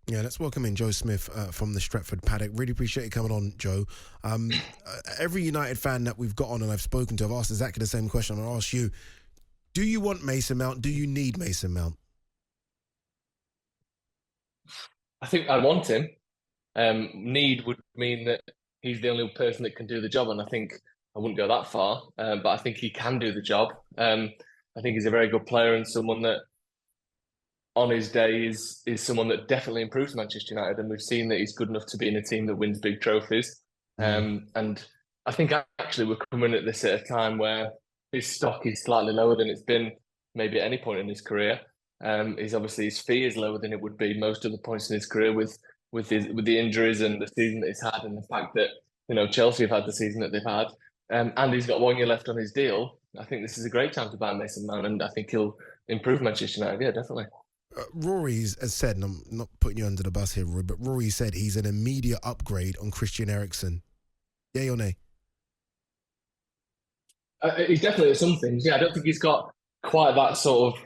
Yeah, let's welcome in Joe Smith from the Stretford Paddock. Really appreciate you coming on, Joe. Every United fan that we've got on and I've spoken to, I've asked exactly the same question. I'm going to ask you, do you want Mason Mount? Do you need Mason Mount? I think I want him. Need would mean that he's the only person that can do the job, and I think I wouldn't go that far. But I think he can do the job. I think he's a very good player and someone that, on his day, is someone that definitely improves Manchester United, and we've seen that he's good enough to be in a team that wins big trophies. And I think actually we're coming at this at a time where his stock is slightly lower than it's been maybe at any point in his career. He's obviously his fee is lower than it would be most of the points in his career with the injuries and the season that he's had, and the fact that Chelsea have had the season that they've had, and he's got 1 year left on his deal. I think this is a great time to buy Mason Mount, and I think he'll improve Manchester United. Yeah, definitely. Rory has said, and I'm not putting you under the bus here, Rory, but Rory said he's an immediate upgrade on Christian Eriksen. Yay or nay? He's definitely at some things. Yeah, I don't think he's got quite that sort of,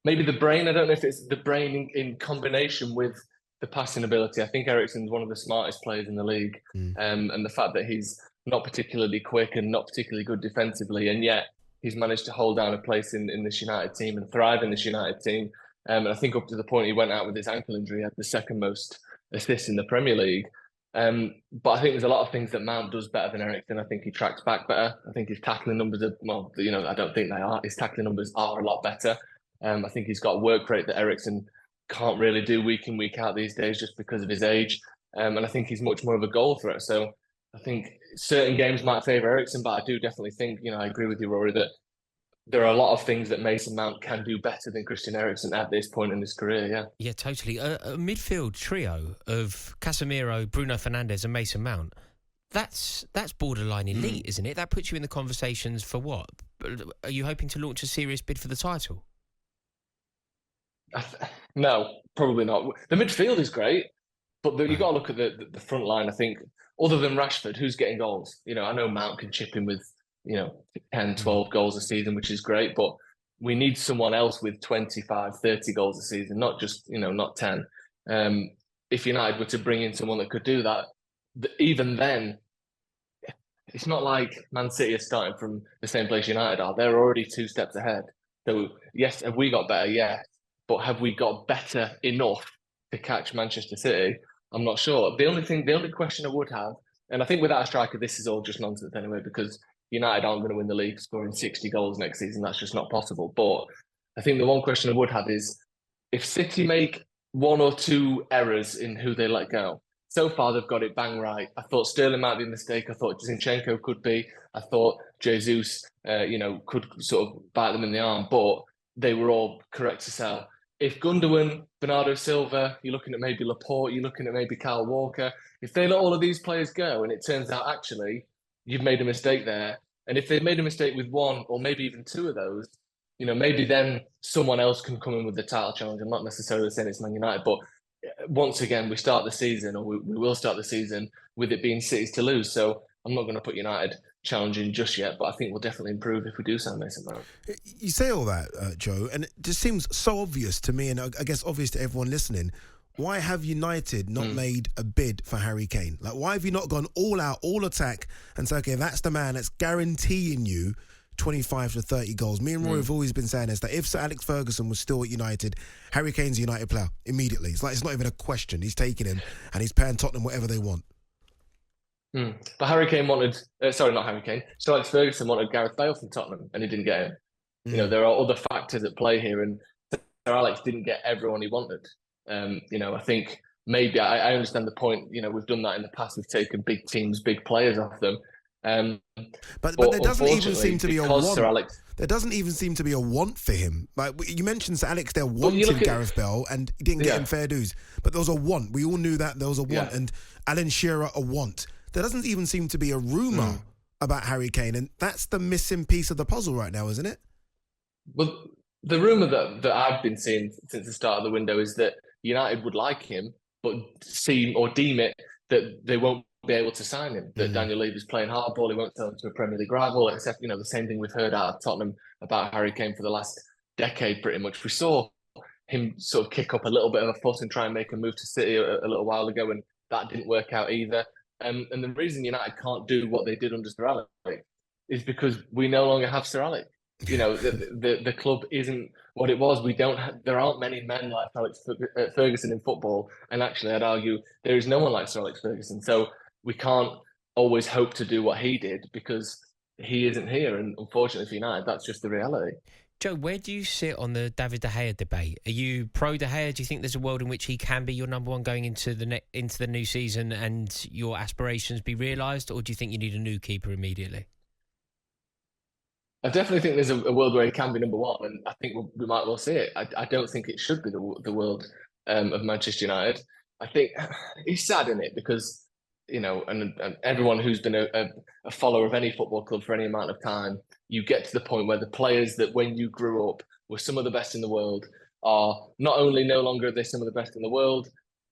maybe the brain. I don't know if it's the brain in combination with the passing ability. I think Eriksen's one of the smartest players in the league, and the fact that he's not particularly quick and not particularly good defensively, and yet he's managed to hold down a place in this United team and thrive in this United team. And I think up to the point he went out with his ankle injury, he had the second most assists in the Premier League. But I think there's a lot of things that Mount does better than Eriksen. I think he tracks back better. I think his tackling numbers are, well, I don't think they are. His tackling numbers are a lot better. I think he's got a work rate that Eriksen can't really do week in, week out these days just because of his age. And I think he's much more of a goal threat. So I think certain games might favour Eriksen, but I do definitely think, I agree with you, Rory, that there are a lot of things that Mason Mount can do better than Christian Eriksen at this point in his career, yeah. Yeah, totally. A midfield trio of Casemiro, Bruno Fernandes and Mason Mount, that's borderline elite, isn't it? That puts you in the conversations for what? Are you hoping to launch a serious bid for the title? No, probably not. The midfield is great, but you've got to look at the front line. I think, other than Rashford, who's getting goals? I know Mount can chip in with 10, 12 goals a season, which is great, but we need someone else with 25, 30 goals a season, not just, not 10. If United were to bring in someone that could do that, even then, it's not like Man City are starting from the same place United are. They're already 2 steps ahead. So, yes, have we got better? Yes. But have we got better enough to catch Manchester City? I'm not sure. The only question I would have, and I think without a striker, this is all just nonsense anyway, because United aren't going to win the league scoring 60 goals next season. That's just not possible. But I think the one question I would have is, if City make 1 or 2 errors in who they let go, so far they've got it bang right. I thought Sterling might be a mistake. I thought Zinchenko could be. I thought Jesus, could sort of bite them in the arm. But they were all correct to sell. If Gundogan, Bernardo Silva, you're looking at maybe Laporte, you're looking at maybe Kyle Walker, if they let all of these players go and it turns out actually you've made a mistake there, and if they've made a mistake with 1 or maybe even 2 of those, maybe then someone else can come in with the title challenge. I'm not necessarily saying it's Man United, but once again, we start the season, or we will start the season with it being City's to lose. So I'm not going to put United challenging just yet, but I think we'll definitely improve if we do sign Mason Mount. You say all that, Joe, and it just seems so obvious to me, and I guess obvious to everyone listening. Why have United not made a bid for Harry Kane? Like, why have you not gone all out, all attack, and say, okay, that's the man that's guaranteeing you 25 to 30 goals? Me and Roy have always been saying this, that if Sir Alex Ferguson was still at United, Harry Kane's a United player immediately. It's not even a question. He's taking him, and he's paying Tottenham whatever they want. But Harry Kane wanted, sorry, not Harry Kane, Sir Alex Ferguson wanted Gareth Bale from Tottenham, and he didn't get him. There are other factors at play here, and Sir Alex didn't get everyone he wanted. I think maybe I understand the point. We've done that in the past. We've taken big teams, big players off them. But there doesn't even seem to be a want. Sir Alex, there doesn't even seem to be a want for him. Like you mentioned, Sir Alex, there wanted Gareth Bale and he didn't get him fair dues. But there was a want. We all knew that there was a want, and Alan Shearer a want. There doesn't even seem to be a rumour about Harry Kane, and that's the missing piece of the puzzle right now, isn't it? Well, the rumour that I've been seeing since the start of the window is that United would like him, but deem it that they won't be able to sign him. That Daniel Levy's playing hardball, he won't sell him to a Premier League rival, except, the same thing we've heard out of Tottenham about Harry Kane for the last decade, pretty much. We saw him sort of kick up a little bit of a fuss and try and make a move to City a little while ago, and that didn't work out either. And the reason United can't do what they did under Sir Alex is because we no longer have Sir Alex. You know, the club isn't what it was. There aren't many men like Alex Ferguson in football, and actually, I'd argue there is no one like Sir Alex Ferguson. So we can't always hope to do what he did because he isn't here. And unfortunately for United, that's just the reality. Joe, where do you sit on the David De Gea debate? Are you pro De Gea? Do you think there's a world in which he can be your number one going into the new season and your aspirations be realised, or do you think you need a new keeper immediately? I definitely think there's a world where he can be number one, and I think we might well see it. I don't think it should be the world of Manchester United. I think it's sad, isn't it? Because, you know, and everyone who's been a follower of any football club for any amount of time, you get to the point where the players that when you grew up were some of the best in the world are not only no longer are they some of the best in the world,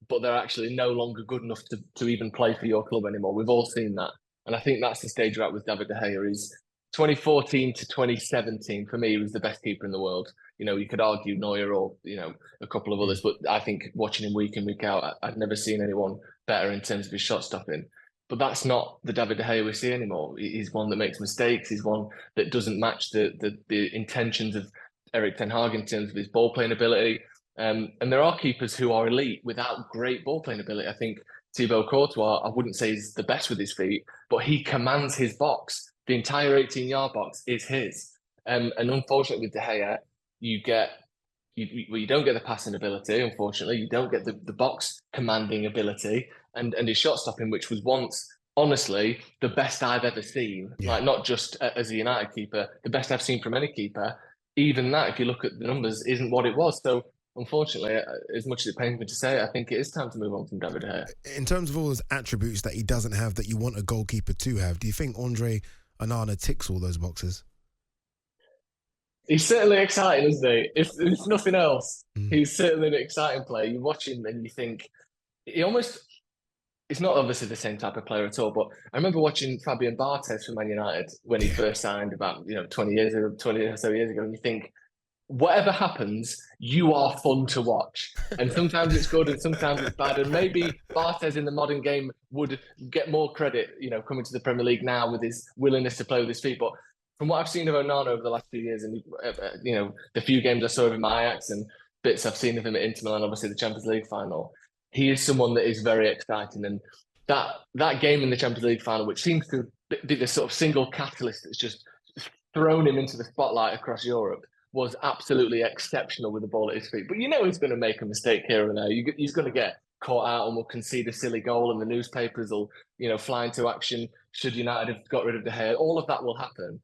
but they're actually no longer good enough to even play for your club anymore. We've all seen that. And I think that's the stage we're at with David De Gea. Is 2014 to 2017, for me, he was the best keeper in the world. You know, you could argue Neuer or, you know, a couple of others, but I think watching him week in, week out, I've never seen anyone better in terms of his shot stopping. But that's not the David De Gea we see anymore. He's one that makes mistakes. He's one that doesn't match the intentions of Erik ten Hag in terms of his ball playing ability. And there are keepers who are elite without great ball playing ability. I think Thibaut Courtois, I wouldn't say he's the best with his feet, but he commands his box. The entire 18-yard box is his. And unfortunately with De Gea, you don't get the passing ability, unfortunately. You don't get the box commanding ability and his shot stopping, which was once, honestly, the best I've ever seen. Yeah. Like, not just as a United keeper, the best I've seen from any keeper. Even that, if you look at the numbers, isn't what it was. So, unfortunately, as much as it pains me to say, I think it is time to move on from David De Gea. In terms of all those attributes that he doesn't have that you want a goalkeeper to have, do you think Andre Onana ticks all those boxes? He's certainly exciting, isn't he? If nothing else, he's certainly an exciting player. You watch him and you think it's not obviously the same type of player at all, but I remember watching Fabian Barthez for Man United when he first signed about 20 or so years ago, and you think, whatever happens, you are fun to watch. And sometimes it's good and sometimes it's bad. And maybe Barthez in the modern game would get more credit, coming to the Premier League now with his willingness to play with his feet. But from what I've seen of Onana over the last few years, and the few games I saw of him at Ajax and bits I've seen of him at Inter Milan, obviously the Champions League final, he is someone that is very exciting. And that game in the Champions League final, which seems to be the sort of single catalyst that's just thrown him into the spotlight across Europe, was absolutely exceptional with the ball at his feet. But he's going to make a mistake here and there. He's going to get caught out and will concede a silly goal, and the newspapers will, fly into action should United have got rid of De Gea. All of that will happen.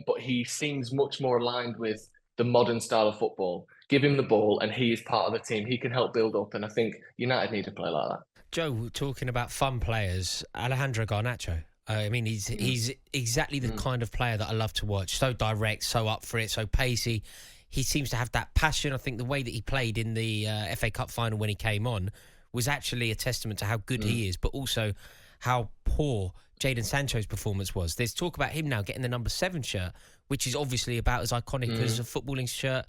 But he seems much more aligned with the modern style of football. Give him the ball and he is part of the team. He can help build up, and I think United need to play like that. Joe, talking about fun players, Alejandro Garnacho. He's exactly the kind of player that I love to watch. So direct, so up for it, so pacey. He seems to have that passion. I think the way that he played in the FA Cup final when he came on was actually a testament to how good he is, but also how poor Jadon Sancho's performance was. There's talk about him now getting the number 7 shirt, which is obviously about as iconic as a footballing shirt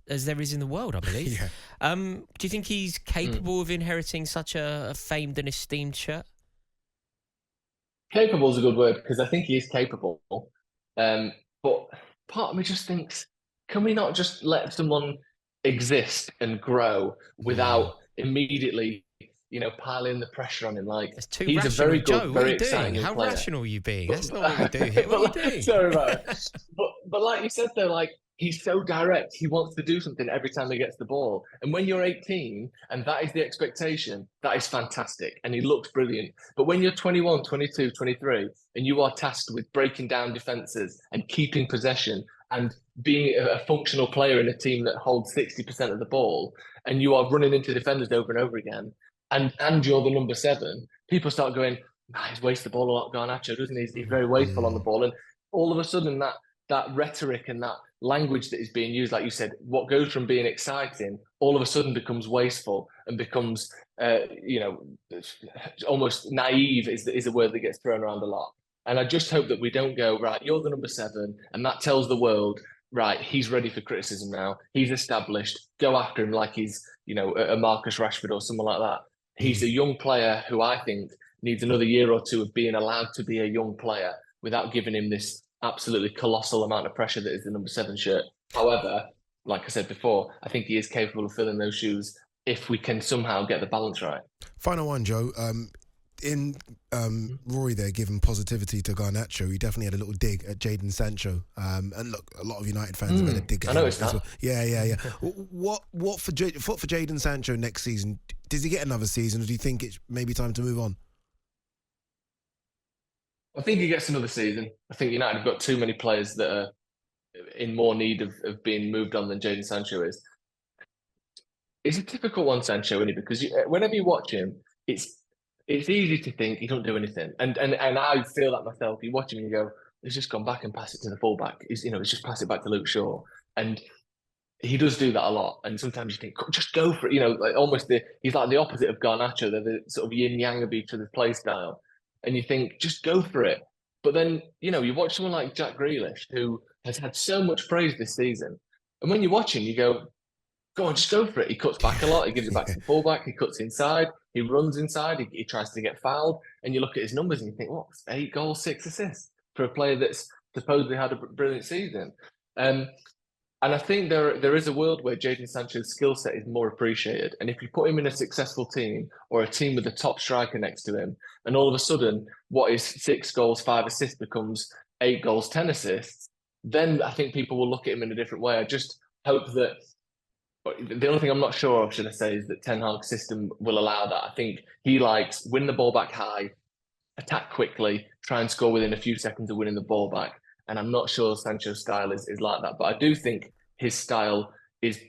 as there is in the world, I believe. Yeah. Do you think he's capable of inheriting such a famed and esteemed shirt? Capable is a good word, because I think he is capable. But part of me just thinks, can we not just let someone exist and grow without immediately, piling the pressure on him? Like, he's a very good, Joe, very exciting How player. Rational are you being? That's not what we do here. What are you doing? Sorry about it. But like you said, though, like, he's so direct. He wants to do something every time he gets the ball. And when you're 18 and that is the expectation, that is fantastic. And he looks brilliant. But when you're 21, 22, 23, and you are tasked with breaking down defences and keeping possession and being a functional player in a team that holds 60% of the ball, and you are running into defenders over and over again, and you're the number 7, people start going, he's wasted the ball a lot, Garnacho, doesn't he? He's very wasteful on the ball. And all of a sudden that rhetoric and that language that is being used, like you said, what goes from being exciting all of a sudden becomes wasteful and becomes, almost naive is a word that gets thrown around a lot. And I just hope that we don't go, right, you're the number 7, and that tells the world right, he's ready for criticism now. He's established. Go after him like he's, a Marcus Rashford or someone like that. He's a young player who I think needs another year or two of being allowed to be a young player without giving him this absolutely colossal amount of pressure that is the number 7 shirt. However, like I said before, I think he is capable of filling those shoes if we can somehow get the balance right. Final one, Joe. In Rory there giving positivity to Garnacho, he definitely had a little dig at Jadon Sancho. And look, a lot of United fans have had a dig at him as well. Yeah. What for Jadon Sancho next season? Does he get another season, or do you think it's maybe time to move on? I think he gets another season. I think United have got too many players that are in more need of being moved on than Jadon Sancho is. It's a difficult one, Sancho, isn't it? Because whenever you watch him, it's easy to think he don't do anything, and I feel that myself. You watch him and you go, he's just gone back and passed it to the fullback. He's just passed it back to Luke Shaw, and he does do that a lot. And sometimes you think, just go for it. Like almost he's like the opposite of Garnacho. They're the sort of yin yang of each other's play style, and you think, just go for it. But then you watch someone like Jack Grealish, who has had so much praise this season, and when you watch him, you go, go on, just go for it. He cuts back a lot. He gives it back to the fullback. He cuts inside. He runs inside. He tries to get fouled. And you look at his numbers and you think, what? 8 goals, 6 assists for a player that's supposedly had a brilliant season. And I think there is a world where Jadon Sancho's skill set is more appreciated. And if you put him in a successful team or a team with a top striker next to him, and all of a sudden what is 6 goals, 5 assists becomes 8 goals, 10 assists, then I think people will look at him in a different way. I just hope that. The only thing I'm not sure of, should I say, is that Ten Hag's system will allow that. I think he likes win the ball back high, attack quickly, try and score within a few seconds of winning the ball back. And I'm not sure Sancho's style is like that. But I do think his style is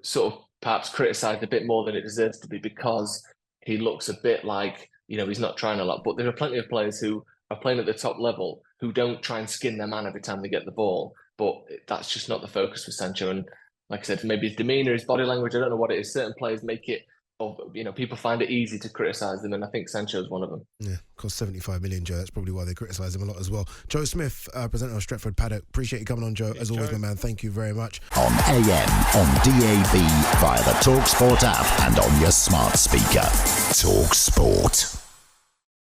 sort of perhaps criticised a bit more than it deserves to be, because he looks a bit like, he's not trying a lot. But there are plenty of players who are playing at the top level who don't try and skin their man every time they get the ball. But that's just not the focus for Sancho. And like I said, maybe his demeanour, his body language, I don't know what it is. Certain players make it, people find it easy to criticise them, and I think Sancho's one of them. Yeah, cost 75 million, Joe. That's probably why they criticise him a lot as well. Joe Smith, presenter of Stretford Paddock. Appreciate you coming on, Joe. As always, my man, thank you very much. On AM, on DAB, via the talkSPORT app, and on your smart speaker. talkSPORT.